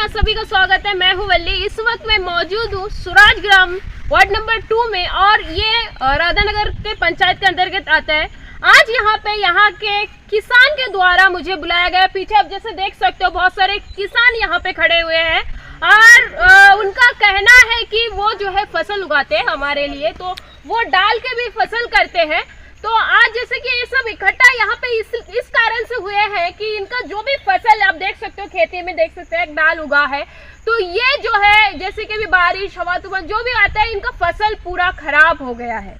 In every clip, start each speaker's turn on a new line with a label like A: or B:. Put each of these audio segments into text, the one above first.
A: में आप सभी का स्वागत है। मैं हूं वल्ली। इस वक्त मैं मौजूद हूं सूराज ग्राम वार्ड नंबर 2 में और ये राधानगर के पंचायत के अंतर्गत आता है। आज यहाँ के किसान के द्वारा मुझे बुलाया गया। पीछे आप जैसे देख सकते हो बहुत सारे किसान यहाँ पे खड़े हुए हैं और उनका कहना है कि वो जो है फसल उगाते हैं हमारे लिए, तो वो डाल के भी फसल करते हैं। तो आज जैसे कि ये सब इकट्ठा यहाँ पे इस कारण से हुए हैं कि इनका जो भी फसल आप देख सकते हो, खेती में देख सकते हैं दाल उगा है, तो ये जो है जैसे कि भी बारिश हवा तूफान जो भी आता है इनका फसल पूरा खराब हो गया है।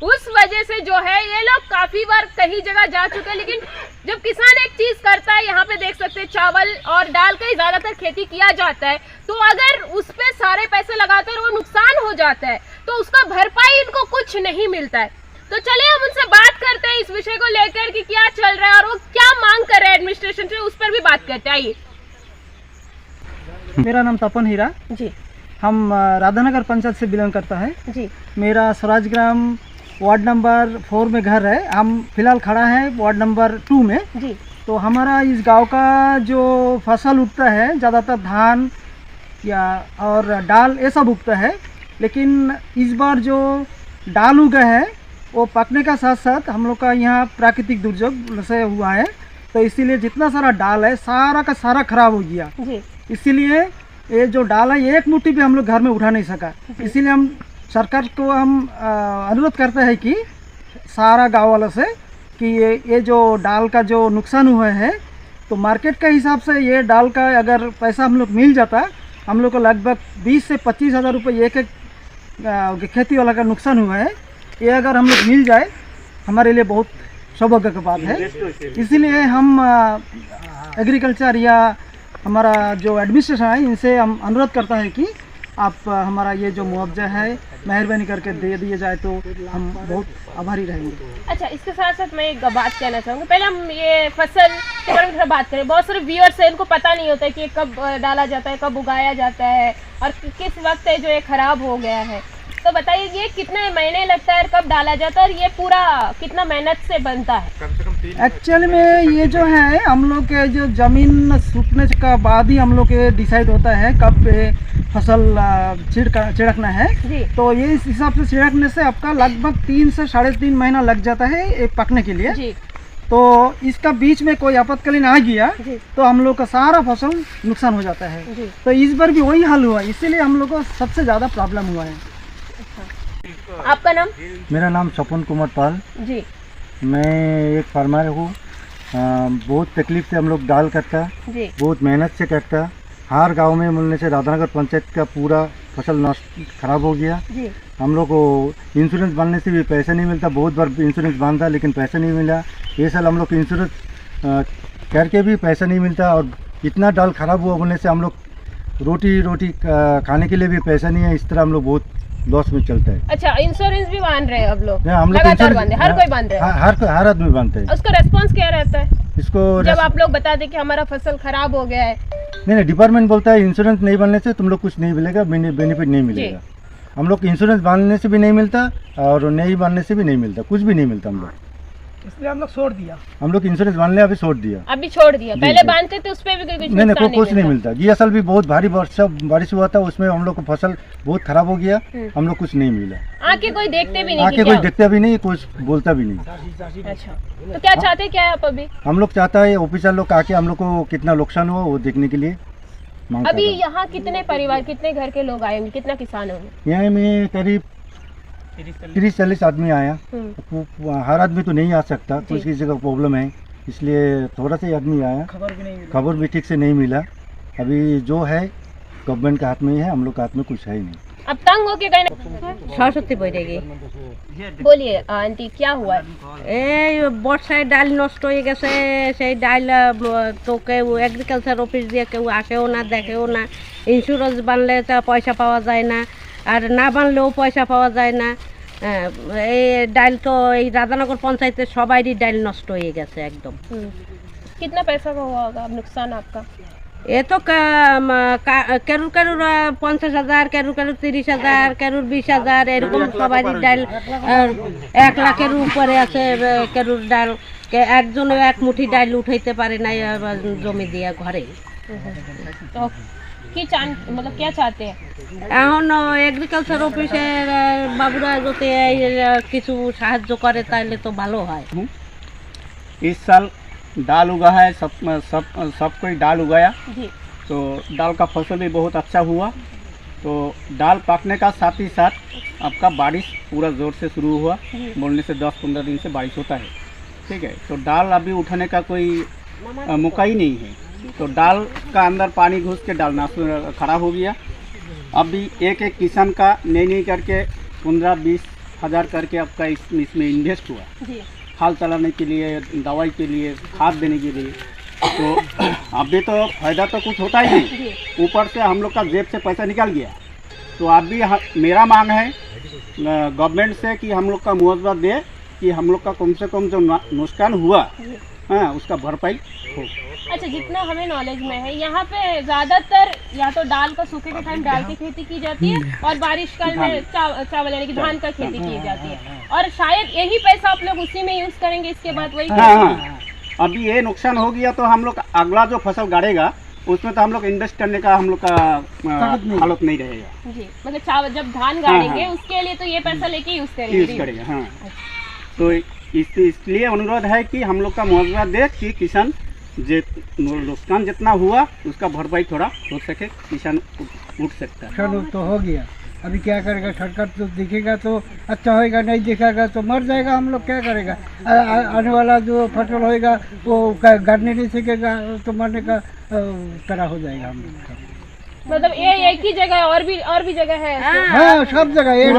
A: उस वजह से जो है ये लोग काफी बार कहीं जगह जा चुके हैं, लेकिन जब किसान एक चीज करता है, यहाँ पे देख सकते हैं चावल और दाल का ही ज्यादातर खेती किया जाता है, तो अगर उस पे सारे पैसे लगाते हैं और वो नुकसान हो जाता है तो उसका भरपाई इनको कुछ नहीं मिलता है। तो चलिए हम उनसे बात करते हैं इस विषय को लेकर कि क्या चल रहा है और वो क्या मांग कर रहे हैं एडमिनिस्ट्रेशन से, उस पर भी बात करते हैं। आइए।
B: मेरा नाम तपन हीरा
A: जी।
B: हम राधानगर पंचायत से बिलोंग करता है
A: जी।
B: मेरा स्वराज ग्राम वार्ड नंबर 4 में घर है। हम फिलहाल खड़ा है वार्ड नंबर 2 में।
A: जी।
B: तो हमारा इस गांव का जो फसल उगता है ज़्यादातर धान या और दाल ये सब उगता है, लेकिन इस बार जो दाल उगा है वो पकने का साथ साथ हम लोग का यहाँ प्राकृतिक दुर्योग से हुआ है, तो इसीलिए जितना सारा दाल है सारा का सारा खराब हो गया। इसीलिए ये जो दाल है एक मुट्ठी भी हम लोग घर में उठा नहीं सका। इसीलिए हम सरकार को अनुरोध करते हैं कि सारा गांव वालों से कि ये जो दाल का जो नुकसान हुआ है, तो मार्केट के हिसाब से ये दाल का अगर पैसा हम लोग मिल जाता, हम लोग को लगभग 20 से 25 हज़ार रुपये एक खेती वाला का नुकसान हुआ है, ये अगर हम लोग मिल जाए हमारे लिए बहुत सौभाग्य की बात है। इसीलिए हम एग्रीकल्चर या हमारा जो एडमिनिस्ट्रेशन है इनसे हम अनुरोध करता है कि आप हमारा ये जो मुआवजा है मेहरबानी करके दे दिए जाए तो हम बहुत आभारी रहेंगे।
A: अच्छा, इसके साथ साथ मैं एक बात कहना चाहूँगी। पहले हम ये फसल के बारे में बात करें। बहुत सारे व्यूअर्स हैं, इनको पता नहीं होता है कि ये कब डाला जाता है, कब उगाया जाता है और किस वक्त है जो ये खराब हो गया है। तो बताइए ये कितने महीने लगता है, कब डाला जाता है और ये पूरा कितना मेहनत से बनता है?
C: कम से कम 3
B: एक्चुअली में ये जो है हम लोग के जो ज़मीन सूखने का बाद ही हम लोग के डिसाइड होता है कब फसल छिड़कना है। तो ये इस हिसाब से छिड़कने से आपका लगभग 3 से 3.5 महीना लग जाता है पकने के लिए।
A: जी।
B: तो इसका बीच में कोई आपातकालीन आ गया तो हम लोग का सारा फसल नुकसान हो जाता है। तो इस बार भी वही हाल हुआ, इसीलिए हम लोग को सबसे ज़्यादा प्रॉब्लम हुआ है।
A: आपका नाम?
D: मेरा नाम सपन कुमार पाल।
A: जी।
D: मैं एक फार्मर हूँ। बहुत तकलीफ से हम लोग दाल करता, बहुत मेहनत से करता। हर गांव में मिलने से राधानगर पंचायत का पूरा फसल नष्ट खराब हो गया। हम लोग को इंश्योरेंस बनने से भी पैसा नहीं मिलता, बहुत बार इंश्योरेंस बांधा लेकिन पैसा नहीं मिला। ये साल हम लोग इंश्योरेंस करके भी पैसा नहीं मिलता और इतना दाल खराब हुआ बोलने से हम लोग रोटी खाने के लिए भी पैसा नहीं है। इस तरह हम लोग बहुत लॉस में चलता है।
A: अच्छा, इंश्योरेंस भी बांध रहे हैं अब लोग?
D: हम लोग
A: लगातार बांधे, हर कोई बांध रहा है?
D: हर आदमी बांधते हैं।
A: उसका रेस्पॉन्स क्या रहता है
D: इसको
A: जब आप लोग बता दें कि हमारा फसल खराब हो गया है?
D: नहीं, डिपार्टमेंट बोलता है इंश्योरेंस नहीं बनने से तुम लोग कुछ नहीं मिलेगा, बेनिफिट नहीं मिलेगा। हम लोग इंश्योरेंस बांधने से भी नहीं मिलता और नहीं बांधने से भी नहीं मिलता, कुछ भी नहीं मिलता हम लोग।
B: इसलिए हम लोग छोड़ दिया।
D: हम लोग इंश्योरेंस बांधने अभी छोड़ दिया।
A: पहले बांधते थे उस पे भी
D: नहीं, कुछ नहीं मिलता। ये साल भी बहुत भारी बारिश हुआ था, उसमें हम लोग को फसल बहुत खराब हो गया, हम लोग कुछ नहीं मिला।
A: आके कोई देखते भी नहीं?
D: आके कोई देखता भी नहीं, कुछ बोलता भी नहीं।
A: अच्छा, तो क्या चाहते क्या है आप अभी?
D: हम लोग चाहता है ऑफिसर लोग आके हम लोग को कितना नुकसान हुआ वो देखने के लिए मांग।
A: अभी यहाँ कितने परिवार, कितने घर के लोग आए होंगे, कितना किसान होंगे?
D: यहाँ में करीब 30-40 आदमी आया। हर आदमी तो नहीं आ सकता, कुछ किसी जगह प्रॉब्लम है, इसलिए थोड़ा सा आदमी आया। खबर भी ठीक से नहीं मिला। अभी जो है गवर्नमेंट के हाथ में ही है, हम लोग के हाथ में कुछ है ही नहीं।
A: अब तंग होके गए?
E: सरस्वती বইরেগি।
A: बोलिए आंटी, क्या हुआ?
E: এই বর্ষায় ডাল নষ্ট হয়ে গেছে, সেই ডাল তো কেউ এগ্রিকালচার অফিস দিয়ে কেউ আসেও না, দেখেও না। ইন্স্যুরেন্স বানলে তা পয়সা পাওয়া যায় না, আর না বানলেও পয়সা পাওয়া যায় না। এই ডাল তো এই রাধানগর পঞ্চায়েতের সবারই ডাল নষ্ট হয়ে গেছে একদম।
A: कितना पैसा का हुआ होगा नुकसान आपका?
E: এ তো কারুর 50,000, কারুর 30,000, কারুর 20,000, এরকম সবারই ডাল 1 লাখের উপরে আছে। কারুর ডাল একজনে এক মুঠি ডাল উঠাইতে পারে না জমি দিয়ে ঘরে।
A: तो मतलब क्या चाहते हैं?
E: এখন এগ্রিকালচার অফিসের বাবুরা যদি কিছু সাহায্য করে তাহলে তো ভালো হয়।
C: इस साल दाल उगा है, सब कोई दाल उगाया,
A: जी
C: तो दाल का फसल भी बहुत अच्छा हुआ। तो दाल पकने का साथ ही साथ आपका बारिश पूरा ज़ोर से शुरू हुआ, बोलने से 10-15 दिन से बारिश होता है, ठीक है। तो दाल अभी उठाने का कोई मौका ही नहीं है, तो दाल का अंदर पानी घुस के डालना खड़ा हो गया। अभी एक एक किसान का नहीं करके 15-20 हज़ार करके आपका इसमें इन्वेस्ट हुआ,
A: जी
C: हाल चलाने के लिए, दवाई के लिए, खाद देने के लिए। तो अभी तो फायदा तो कुछ होता ही नहीं, ऊपर से हम लोग का जेब से पैसा निकल गया। तो अभी मेरा मांग है गवर्नमेंट से कि हम लोग का मुआवजा दे, कि हम लोग का कम से कम जो नुकसान हुआ हाँ उसका भरपाई हो।
A: अच्छा, जितना हमें नॉलेज में है यहाँ पे ज़्यादातर या तो दाल का सूखे के टाइम दाल की खेती की जाती है और बारिश काल में चावल यानी कि धान का खेती की जाती है, और शायद यही पैसा आप लोग उसी में यूज़ करेंगे, इसके बाद वही
C: हाँ। अभी ये नुकसान हो गया तो हम लोग अगला जो फसल गाड़ेगा उसमें तो हम लोग इन्वेस्ट करने का हम लोग का हालत नहीं रहेगा।
A: जी, मतलब चावल जब धान गाड़ेंगे उसके लिए तो ये पैसा लेके यूज़ करेंगे।
C: हाँ, तो इसलिए अनुरोध है कि हम लोग का मुआवजा दे कि किसान नुकसान जितना हुआ उसका भरपाई थोड़ा हो सके, किसान उठ सकता है।
B: चलो तो हो गया, अभी क्या करेगा, सरकार तो दिखेगा तो अच्छा होएगा, नहीं दिखेगा तो मर जाएगा। हम लोग क्या करेगा, आने वाला जो फसल होएगा वो गाड़ने नहीं सीखेगा तो मरने का तरह हो जाएगा हम लोग का।
A: मतलब ये एक ही जगह और भी जगह है ऐसे?
B: हाँ, सब जगह ये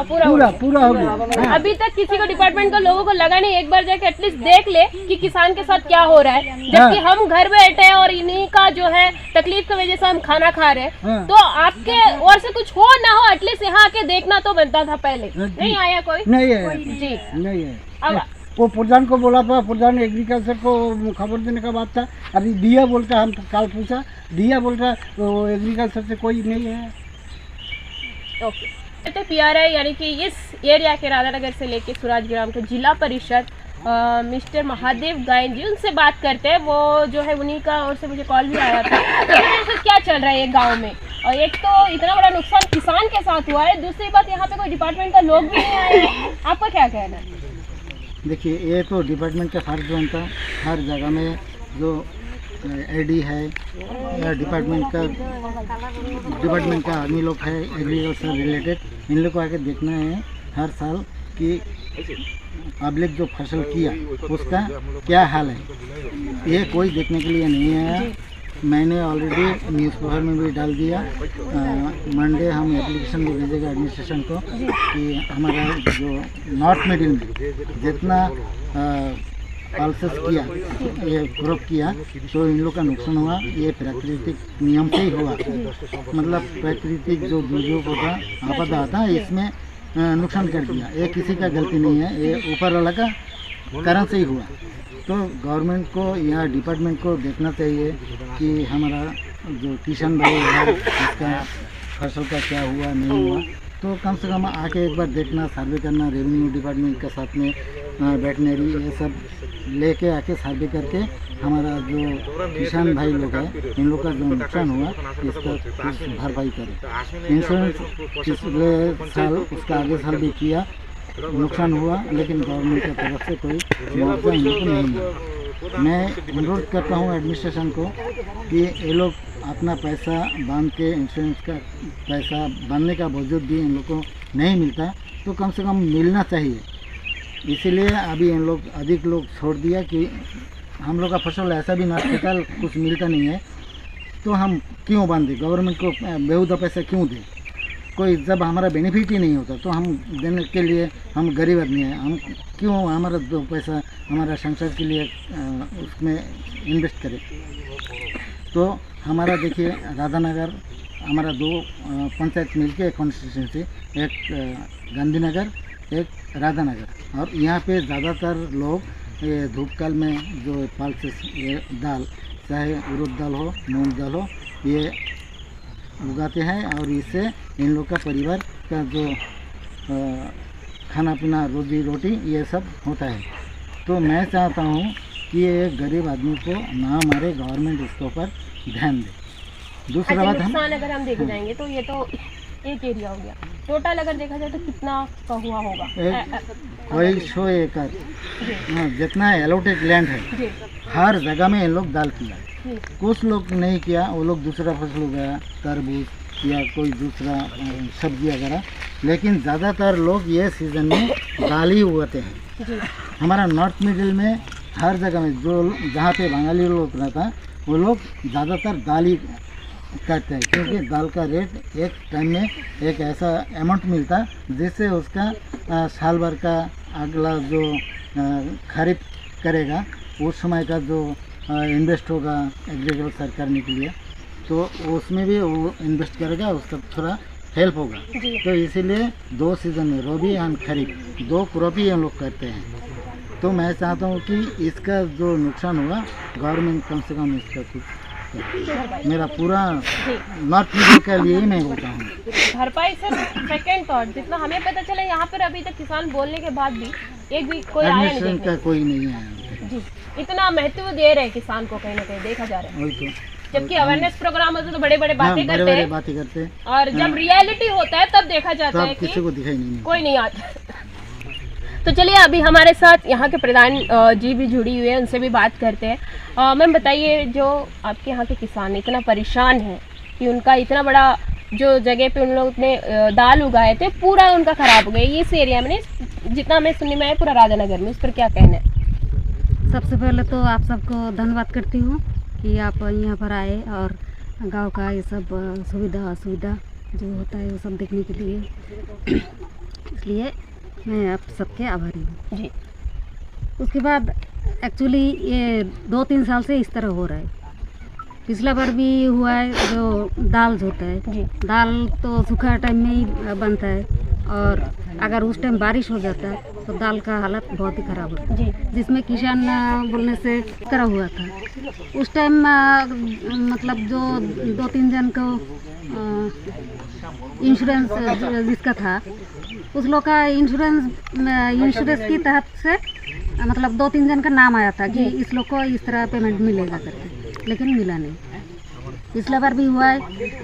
B: पूरा हो गया।
A: अभी तक किसी को डिपार्टमेंट का लोगों को लगा नहीं, एक बार जाके एटलीस्ट देख ले कि किसान के साथ क्या हो रहा है, जबकि हम घर बैठे हैं और इन्हीं का जो है तकलीफ की वजह से हम खाना खा रहे हैं। तो आपके और से कुछ हो ना हो, एटलीस्ट यहाँ आके देखना तो बनता था पहले। नहीं आया कोई?
B: नहीं है
A: जी
B: नहीं है।
A: अब
B: वो प्रधान को बोला था, प्रधान एग्रीकल्चर को खबर देने का बात था, अभी दिया बोलता, हम कल पूछा दिया बोल रहा, तो एग्रीकल्चर से कोई नहीं है।
A: ओके, तो PRI यानी कि इस एरिया के राधानगर से लेके सूरजग्राम के जिला परिषद मिस्टर महादेव गायन जी, उनसे बात करते हैं। वो जो है उन्हीं का ओर से मुझे कॉल भी आया था। तो क्या चल रहा है ये गांव में, और एक तो इतना बड़ा नुकसान किसान के साथ हुआ है, दूसरी बात यहाँ पे कोई डिपार्टमेंट का लोग भी नहीं आए हैं, आपका क्या कहना है?
D: देखिए, ये तो डिपार्टमेंट का फर्ज बनता, हर जगह में जो AD है या डिपार्टमेंट का आदमी लोग है एग्रीकल्चर रिलेटेड, इन लोग को आके देखना है हर साल कि पब्लिक जो फसल किया उसका क्या हाल है। ये कोई देखने के लिए नहीं आया। मैंने ऑलरेडी न्यूज़पेपर में भी डाल दिया, मंडे हम एप्लीकेशन भी भेजेगा एडमिनिस्ट्रेशन को कि हमारा जो नॉर्थ मिडिल में जितना पल्सेस किया, ये क्रॉप किया, तो इन लोग का नुकसान हुआ, ये प्राकृतिक नियम से ही हुआ। मतलब प्राकृतिक जो दुर्योग होता, आपदा आता है, इसमें नुकसान कर दिया। ये किसी का गलती नहीं है, ये ऊपर वाला का कारण से ही हुआ। तो गवर्नमेंट को या डिपार्टमेंट को देखना चाहिए कि हमारा जो किसान भाई है इसका फसल का क्या हुआ नहीं हुआ, तो कम से कम आके एक बार देखना, सर्वे करना, रेवेन्यू डिपार्टमेंट के साथ में वेटनरी ये सब लेके आके सर्वे करके हमारा जो किसान भाई लोग हैं इन लोग का जो नुकसान हुआ इसका कुछ भरपाई करें। इंश्योरेंस पिछले साल उसका आगे साल भी किया, नुकसान हुआ, लेकिन गवर्नमेंट की तरफ से कोई मुआवजा इन लोग को नहीं मिला। मैं अनुरोध करता हूँ एडमिनिस्ट्रेशन को कि ये लोग अपना पैसा बांध के, इंश्योरेंस का पैसा बांधने का बावजूद भी इन लोग को नहीं मिलता, तो कम से कम मिलना चाहिए। इसीलिए अभी इन लोग अधिक लोग छोड़ दिया कि हम लोग का फसल ऐसा भी नष्ट होता, कुछ मिलता नहीं है, तो हम क्यों बांधे, गवर्नमेंट को बेहुदा पैसा क्यों दें। कोई जब हमारा बेनिफिट ही नहीं होता तो हम देने के लिए, हम गरीब आदमी हैं, हम क्यों हमारा जो पैसा हमारा संसार के लिए उसमें इन्वेस्ट करें। तो हमारा देखिए राधानगर, हमारा दो पंचायत मिलके एक कॉन्स्टिट्यूंसी, एक गांधीनगर, एक राधानगर, और यहाँ पे ज़्यादातर लोग ये धूपकाल में जो पल्सेस ये दाल, चाहे उड़द दाल हो, मूंग दाल हो, ये उगाते हैं, और इससे इन लोग का परिवार का जो खाना पीना, रोजी रोटी ये सब होता है। तो मैं चाहता हूँ कि ये गरीब आदमी को ना मारे, गवर्नमेंट इसके ऊपर ध्यान दे। दूसरा
A: अच्छा,
D: बात हम
A: नुकसान अगर हम देखे जाएंगे तो ये तो एक एरिया हो गया, टोटल अगर देखा जाए तो कितना का हुआ होगा?
D: कोई 100 एकड़ जितना एलोटेड लैंड है
A: जी
D: हर जगह में ये लोग दाल किया।
A: जी
D: कुछ लोग नहीं किया, वो लोग दूसरा फसल उगाया, तरबूज या कोई दूसरा सब्जी वगैरह, लेकिन ज़्यादातर लोग ये सीज़न में दाल ही उगाते हैं।
A: जी
D: हमारा नॉर्थ मिडिल में हर जगह में जो जहाँ पे बंगाली लोग रहता वो लोग ज़्यादातर दाल ही करते हैं, क्योंकि दाल का रेट एक टाइम में एक ऐसा अमाउंट मिलता जिससे उसका साल भर का अगला जो खरीद करेगा उस समय का जो इन्वेस्ट होगा एग्रीकल्चर करने के लिए, तो उसमें भी वो इन्वेस्ट करेगा, उसका थोड़ा हेल्प होगा।
A: जी
D: तो इसीलिए 2 सीज़न में रबी एंड खरीफ 2 क्रॉप ही हम लोग करते हैं। तो मैं चाहता हूँ कि इसका जो नुकसान हुआ गवर्नमेंट कम से कम इसका कुछ, मेरा पूरा नॉर्थ मिडिल के लिए ही मैं बोलता हूँ।
A: भरपाई सर, सेकंड थॉट जितना हमें पता चला यहाँ पर अभी तक किसान बोलने के बाद भी एक भी कोई आया नहीं
D: एडमिनिस्ट्रेशन
A: देखने।
D: का कोई नहीं आया।
A: जी इतना महत्व दे रहे हैं किसान को, कहीं ना कहीं देखा जा रहा है,
D: वही तो
A: जबकि अवेयरनेस प्रोग्राम होते तो बड़े बड़े
D: हाँ,
A: बातें
D: बड़े
A: करते
D: बड़े
A: हैं
D: बातें करते हैं,
A: और जब रियलिटी होता है तब देखा जाता है
D: तब
A: कि
D: किसी को दिखाई नहीं
A: कोई नहीं आता। तो चलिए अभी हमारे साथ यहाँ के प्रधान जी भी जुड़ी हुई है, उनसे भी बात करते हैं। मैम बताइए, जो आपके यहाँ के किसान इतना परेशान हैं कि उनका इतना बड़ा जो जगह पे उन लोग ने दाल उगाए थे पूरा उनका खराब हो गया इस एरिया में, जितना हमें सुनने में आया पूरा राधानगर में, उस पर क्या कहना है?
F: सबसे पहले तो आप सबको धन्यवाद करती हूँ कि आप यहाँ पर आए और गांव का ये सब सुविधा असुविधा जो होता है वो सब देखने के लिए, इसलिए मैं आप सबके आभारी हूँ।
A: जी
F: उसके बाद एक्चुअली ये 2-3 साल से इस तरह हो रहा है। पिछला बार भी हुआ है, जो दाल होता है,
A: जी
F: दाल तो सूखा टाइम में ही बनता है और अगर उस टाइम बारिश हो जाता है तो दाल का हालत बहुत ही ख़राब होता है,
A: जी
F: जिसमें किसान बोलने से करा हुआ था। उस टाइम मतलब जो 2-3 जन को इंश्योरेंस जिसका था उस लोग का इंश्योरेंस की तहत से मतलब 2-3 जन का नाम आया था कि इस लोग को इस तरह पेमेंट मिलेगा करके, लेकिन मिला नहीं। पिछला बार भी हुआ है,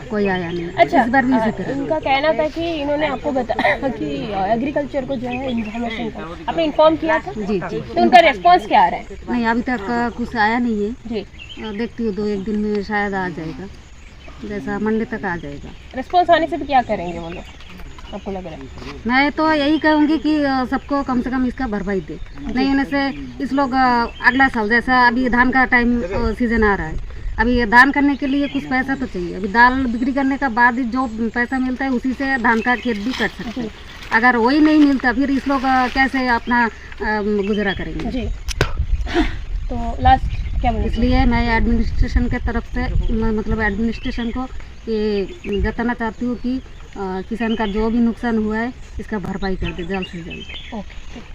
F: कोई आया नहीं।
A: अच्छा,
F: इस बार भी इसी तरह।
A: इनका कहना था कि इन्होंने आपको बताया कि एग्रीकल्चर को जो है इन्फॉर्मेशन का आपने इन्फॉर्म किया था,
F: जी जी।
A: तो उनका रेस्पॉन्स क्या आ रहा है?
F: नहीं, अभी तक कुछ आया नहीं है।
A: जी
F: देखती हूँ 2-1 दिन में शायद आ जाएगा, जैसा मंडे तक आ जाएगा।
A: रेस्पॉन्स आने से भी क्या करेंगे वो लोग, आपको लग रहा है?
F: मैं तो यही कहूँगी कि सबको कम से कम इसका भरपाई दे, नहीं होने से इस लोग अगला साल, जैसा अभी धान का टाइम सीजन आ रहा है, अभी ये धान करने के लिए कुछ पैसा तो चाहिए। अभी दाल बिक्री करने का बाद ही जो पैसा मिलता है उसी से धान का खेत भी कट सकते हैं। अगर वही नहीं मिलता फिर इस लोग कैसे अपना गुजारा करेंगे?
A: जी तो लास्ट क्या बोले?
F: इसलिए मैं एडमिनिस्ट्रेशन के तरफ से मतलब एडमिनिस्ट्रेशन को ये जताना चाहती हूँ कि किसान का जो भी नुकसान हुआ है इसका भरपाई कर दे जल्द से जल्द।
A: ओके।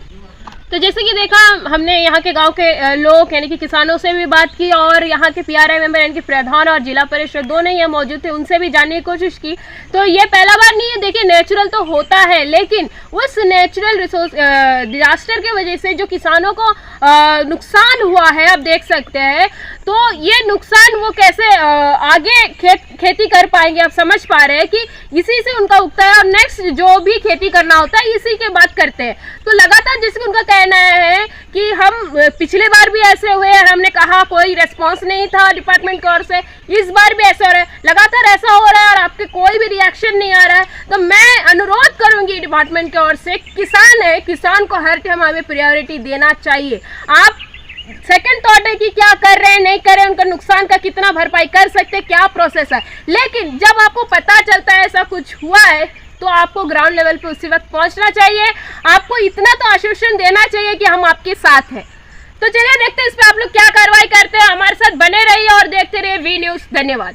A: तो जैसे कि देखा हमने यहाँ के गांव के लोग यानी कि किसानों से भी बात की और यहाँ के पीआरआई मेंबर यानी कि प्रधान और जिला परिषद दोनों यहाँ मौजूद थे, उनसे भी जानने की कोशिश की। तो ये पहला बार नहीं है, देखिए नेचुरल तो होता है, लेकिन उस नेचुरल रिसोर्स डिजास्टर के वजह से जो किसानों को नुकसान हुआ है, आप देख सकते हैं, तो ये नुकसान वो कैसे आगे खेती कर पाएंगे, आप समझ पा रहे हैं कि इसी से उनका उगता है और नेक्स्ट जो भी खेती करना होता है इसी के बात करते हैं। तो लगातार जैसे उनका कहना है कि हम पिछले बार भी ऐसे हुए और हमने कहा कोई रेस्पॉन्स नहीं था डिपार्टमेंट की ओर से, इस बार भी ऐसा हो रहा है, लगातार ऐसा हो रहा है और आपके कोई भी रिएक्शन नहीं आ रहा है। तो मैं अनुरोध करूंगी डिपार्टमेंट की ओर से, किसान है, किसान को हर टाइम हमें प्रायोरिटी देना चाहिए। आप सेकंड थॉट है कि क्या कर रहे हैं नहीं कर रहे हैं, उनका नुकसान का कितना भरपाई कर सकते हैं, क्या प्रोसेस है, लेकिन जब आपको पता चलता है ऐसा कुछ हुआ है तो आपको ग्राउंड लेवल पे उसी वक्त पहुंचना चाहिए। आपको इतना तो आश्वासन देना चाहिए कि हम आपके साथ हैं। तो चलिए देखते हैं इस पे आप लोग क्या कार्रवाई करते हैं। हमारे साथ बने रहिए और देखते रहिए वी न्यूज़। धन्यवाद।